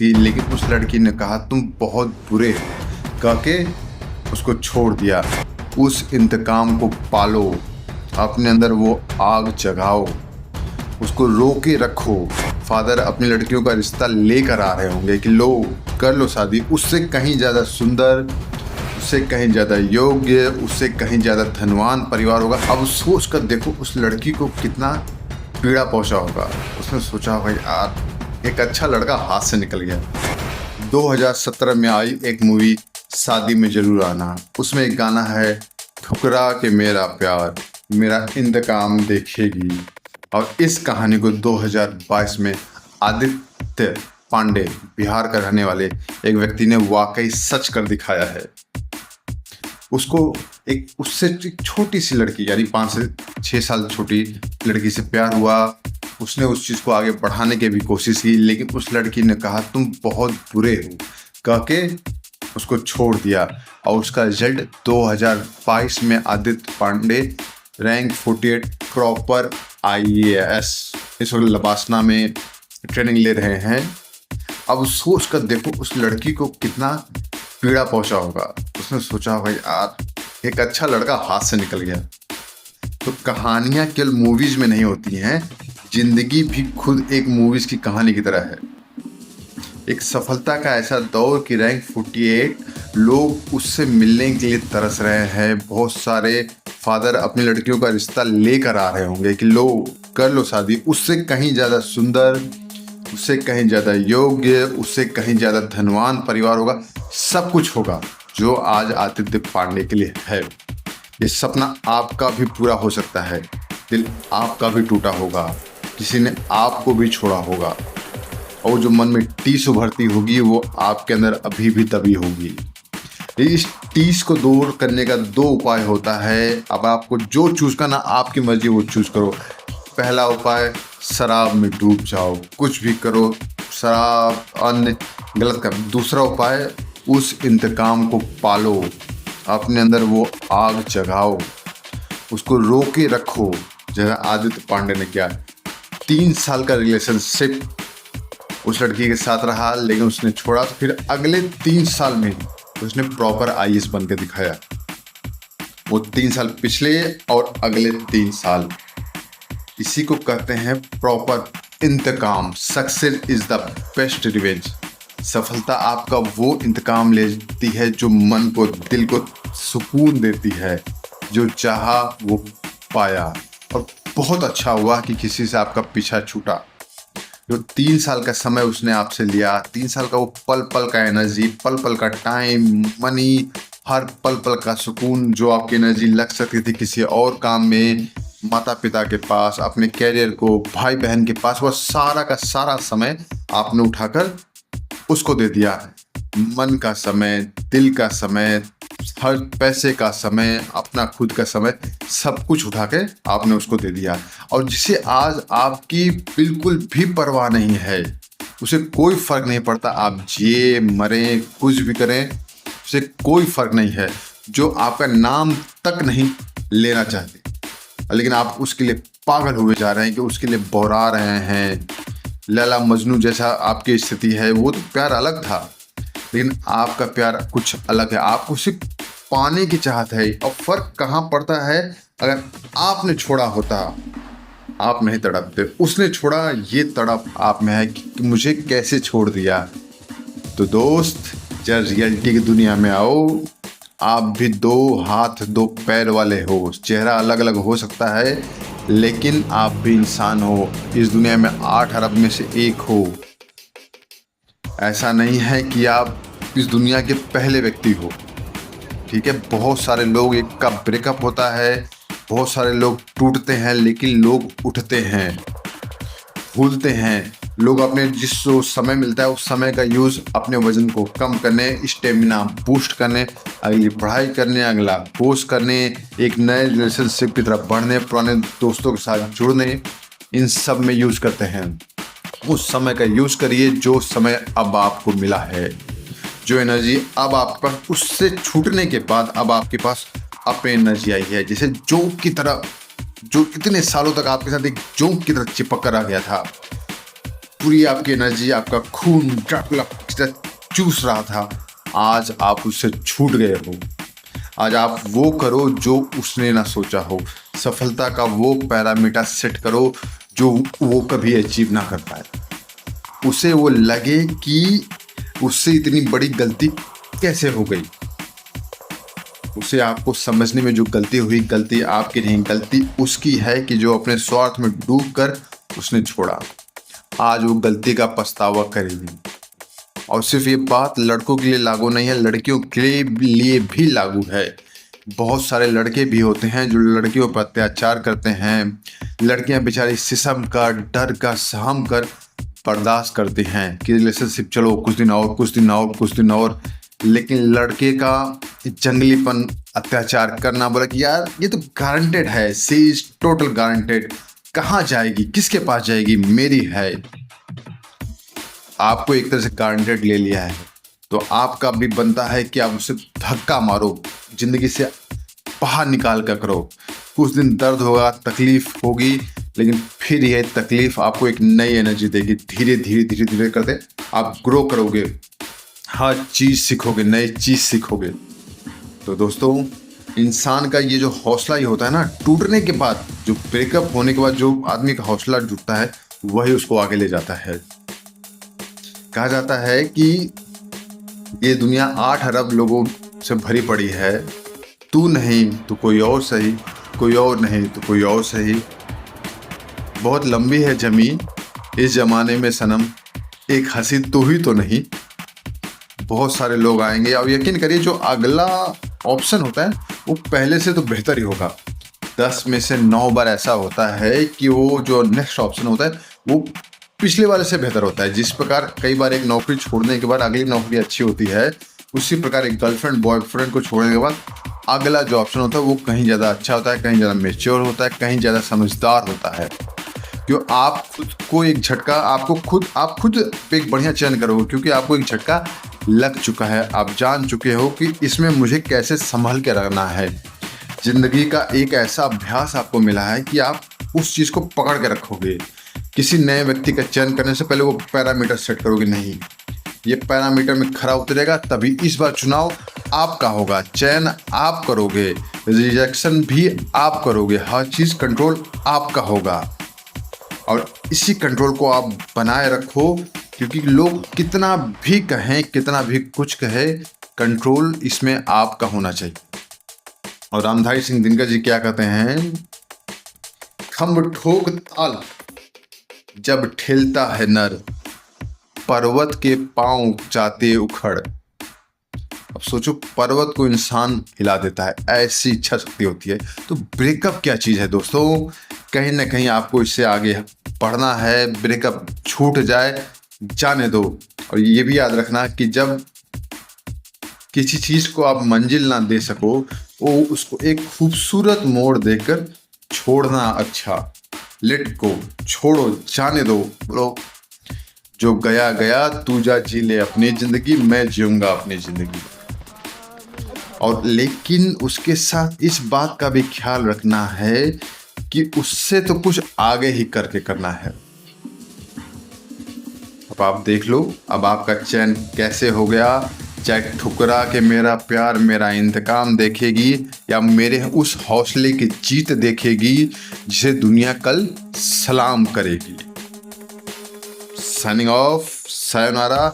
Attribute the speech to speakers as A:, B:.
A: थी, लेकिन उस लड़की ने कहा तुम बहुत बुरे हो, कह के उसको छोड़ दिया। उस इंतकाम को पालो, अपने अंदर वो आग जगाओ, उसको रोके रखो। फादर अपनी लड़कियों का रिश्ता लेकर आ रहे होंगे कि लो कर लो शादी, उससे कहीं ज़्यादा सुंदर, उससे कहीं ज़्यादा योग्य, उससे कहीं ज़्यादा धनवान परिवार होगा। अब सोच कर देखो उस लड़की को कितना पीड़ा पहुंचा होगा। उसने सोचा होगा यार एक अच्छा लड़का हाथ से निकल गया। 2017 में आई एक मूवी शादी में जरूर आना, उसमें एक गाना है ठुकरा के मेरा प्यार मेरा इंतकाम देखेगी। और इस कहानी को 2022 में आदित्य पांडे, बिहार का रहने वाले एक व्यक्ति ने वाकई सच कर दिखाया है। उसको एक उससे एक छोटी सी लड़की यानी 5 से 6 साल छोटी लड़की से प्यार हुआ। उसने उस चीज़ को आगे बढ़ाने की भी कोशिश की, लेकिन उस लड़की ने कहा तुम बहुत बुरे हो, कह के उसको छोड़ दिया। और उसका रिजल्ट 2022 में Aditya Pandey rank 48 proper IAS इस वक्त लबासना में ट्रेनिंग ले रहे हैं। अब सोच कर देखो उस लड़की को कितना पीड़ा पहुंचा होगा। उसने सोचा होगा यार एक अच्छा लड़का हाथ से निकल गया। तो कहानियां केवल मूवीज में नहीं होती हैं, जिंदगी भी खुद एक मूवीज की कहानी की तरह है। एक सफलता का ऐसा दौर कि रैंक 48 लोग उससे मिलने के लिए तरस रहे हैं। बहुत सारे फादर अपनी लड़कियों का रिश्ता लेकर आ रहे होंगे कि लो कर लो शादी, उससे कहीं ज़्यादा सुंदर, उससे कहीं ज़्यादा योग्य, उससे कहीं ज़्यादा धनवान परिवार होगा। सब कुछ होगा जो आज आदित्य पांडे के लिए है। ये सपना आपका भी पूरा हो सकता है। दिल आपका भी टूटा होगा, किसी ने आपको भी छोड़ा होगा, और जो मन में टीस उभरती होगी वो आपके अंदर अभी भी दबी होगी। इस टीस को दूर करने का 2 उपाय होता है। अब आपको जो चूज करना, आपकी मर्जी वो चूज करो। पहला उपाय शराब में डूब जाओ, कुछ भी करो, शराब अन्य गलत कर। दूसरा उपाय उस इंतकाम को पालो, अपने अंदर वो आग जगाओ, उसको रोके रखो, जैसा आदित्य पांडे ने किया। 3 साल का रिलेशनशिप उस लड़की के साथ रहा, लेकिन उसने छोड़ा। तो फिर अगले 3 साल में उसने प्रॉपर IAS बन के दिखाया। वो 3 साल पिछले और अगले 3 साल, इसी को कहते हैं प्रॉपर इंतकाम। Success is the best revenge. सफलता आपका वो इंतकाम लेती है जो मन को, दिल को सुकून देती है। जो चाहा वो पाया, और बहुत अच्छा हुआ कि किसी से आपका पीछा छूटा। जो 3 साल का समय उसने आपसे लिया, 3 साल का वो पल पल का एनर्जी, पल पल का टाइम, मनी, हर पल पल का सुकून, जो आपकी एनर्जी लग सकती थी किसी और काम में, माता पिता के पास, अपने कैरियर को, भाई बहन के पास, वह सारा का सारा समय आपने उठाकर उसको दे दिया। मन का समय, दिल का समय, हर पैसे का समय, अपना खुद का समय, सब कुछ उठा के आपने उसको दे दिया। और जिसे आज आपकी बिल्कुल भी परवाह नहीं है, उसे कोई फर्क नहीं पड़ता आप जिए मरें कुछ भी करें, उसे कोई फर्क नहीं है। जो आपका नाम तक नहीं लेना चाहते, लेकिन आप उसके लिए पागल हुए जा रहे हैं, कि उसके लिए बौरा रहे हैं। लैला मजनू जैसा आपकी स्थिति है। वो तो प्यार अलग था, लेकिन आपका प्यार कुछ अलग है। आपको सिर्फ पाने की चाहत है। और फर्क कहाँ पड़ता है, अगर आपने छोड़ा होता, आप नहीं तड़पते, उसने छोड़ा, ये तड़प आप में है कि मुझे कैसे छोड़ दिया। तो दोस्त, जब रियलिटी की दुनिया में आओ, आप भी 2 हाथ 2 पैर वाले हो। चेहरा अलग अलग हो सकता है, लेकिन आप भी इंसान हो। इस दुनिया में 8 अरब में से 1 हो। ऐसा नहीं है कि आप इस दुनिया के पहले व्यक्ति हो, ठीक है। बहुत सारे लोग एक का ब्रेकअप होता है, बहुत सारे लोग टूटते हैं, लेकिन लोग उठते हैं, भूलते हैं। लोग अपने जिस समय मिलता है उस समय का यूज़ अपने वजन को कम करने, स्टेमिना बूस्ट करने, अगली पढ़ाई करने, अगला कोर्स करने, एक नए रिलेशनशिप की तरफ बढ़ने, पुराने दोस्तों के साथ जुड़ने, इन सब में यूज़ करते हैं। उस समय का यूज़ करिए जो समय अब आपको मिला है, जो एनर्जी अब आपके पास, उससे छूटने के बाद अब आपके पास अपनी एनर्जी आई है। जैसे जोंक की तरह, जो इतने सालों तक आपके साथ एक जोंक की तरह चिपक कर आ गया था, पूरी आपकी एनर्जी, आपका खून ड्रैकुला की तरह चूस रहा था, आज आप उससे छूट गए हो। आज आप वो करो जो उसने ना सोचा हो। सफलता का वो पैरामीटर सेट करो जो वो कभी अचीव ना कर पाए। उसे वो लगे कि उससे इतनी बड़ी गलती कैसे हो गई। उसे आपको समझने में जो गलती हुई, गलती आपकी नहीं, गलती उसकी है कि जो अपने स्वार्थ में डूबकर उसने छोड़ा। आज वो गलती का पछतावा करेगी। और सिर्फ ये बात लड़कों के लिए लागू नहीं है, लड़कियों के लिए भी लागू है। बहुत सारे लड़के भी होते हैं जो लड़कियों पर अत्याचार करते हैं। लड़कियां बेचारी सिसम का, डर का सहम कर बर्दाश्त करती हैं कि रिलेशनशिप चलो कुछ दिन और, कुछ दिन और, कुछ दिन और। लेकिन लड़के का जंगलीपन, अत्याचार करना, बोला कि यार ये तो गारंटेड है, सी इज टोटल गारंटेड, कहाँ जाएगी, किसके पास जाएगी, मेरी है। आपको एक तरह से गारंटेड ले लिया है, तो आपका भी बनता है कि आप उसे धक्का मारो, जिंदगी से बाहर निकाल कर करो। कुछ दिन दर्द होगा, तकलीफ होगी, लेकिन फिर यह तकलीफ आपको एक नई एनर्जी देगी। धीरे धीरे धीरे धीरे करते आप ग्रो करोगे, हर चीज़ सीखोगे, नई चीज़ सीखोगे। तो दोस्तों, इंसान का ये जो हौसला ही होता है ना, टूटने के बाद, जो ब्रेकअप होने के बाद जो आदमी का हौसला टूटता है, वही उसको आगे ले जाता है। कहा जाता है कि ये दुनिया 8 अरब लोगों से भरी पड़ी है, तू नहीं तो कोई और सही, कोई और नहीं तो कोई और सही। बहुत लंबी है ज़मीन इस ज़माने में सनम, एक हंसी तू ही तो नहीं। बहुत सारे लोग आएंगे और यकीन करिए जो अगला ऑप्शन होता है वो पहले से तो बेहतर ही होगा। 10 में से 9 बार ऐसा होता है कि वो जो नेक्स्ट ऑप्शन होता है वो पिछले वाले से बेहतर होता है। जिस प्रकार कई बार एक नौकरी छोड़ने के बाद अगली नौकरी अच्छी होती है, उसी प्रकार एक गर्लफ्रेंड बॉयफ्रेंड को छोड़ने के बाद अगला जो ऑप्शन होता है वो कहीं ज़्यादा अच्छा होता है, कहीं ज़्यादा मेच्योर होता है, कहीं ज़्यादा समझदार होता है। क्यों आप खुद को एक झटका, आप खुद एक बढ़िया चयन करोगे, क्योंकि आपको एक झटका लग चुका है। आप जान चुके हो कि इसमें मुझे कैसे संभल के रखना है। जिंदगी का एक ऐसा अभ्यास आपको मिला है कि आप उस चीज़ को पकड़ के रखोगे। किसी नए व्यक्ति का चयन करने से पहले वो पैरामीटर सेट करोगे, नहीं ये पैरामीटर में खरा उतरेगा तभी इस बार चुनाव आपका होगा, चयन आप करोगे, रिजेक्शन भी आप करोगे, हर चीज़ कंट्रोल आपका होगा। और इसी कंट्रोल को आप बनाए रखो, क्योंकि लोग कितना भी कहें, कितना भी कुछ कहे, कंट्रोल इसमें आपका होना चाहिए। और रामधारी सिंह दिनकर जी क्या कहते हैं, खम्भ ठोक ताल जब ठेलता है नर, पर्वत के पांव जाते उखड़। अब सोचो, पर्वत को इंसान हिला देता है, ऐसी इच्छा शक्ति होती है। तो ब्रेकअप क्या चीज़ है दोस्तों, कहीं ना कहीं आपको इससे आगे बढ़ना है। ब्रेकअप छूट जाए, जाने दो। और ये भी याद रखना कि जब किसी चीज़ को आप मंजिल ना दे सको, वो उसको एक खूबसूरत मोड़ देकर छोड़ना अच्छा। लेट गो, छोड़ो, जाने दो, बोलो जो गया गया, तू जा जी ले अपनी ज़िंदगी, मैं जीऊँगा अपनी ज़िंदगी। और लेकिन उसके साथ इस बात का भी ख्याल रखना है कि उससे तो कुछ आगे ही करके करना है। अब आप देख लो, अब आपका चयन कैसे हो गया। चाहे ठुकरा के मेरा प्यार मेरा इंतकाम देखेगी, या मेरे उस हौसले की जीत देखेगी जिसे दुनिया कल सलाम करेगी। Signing off, sayonara.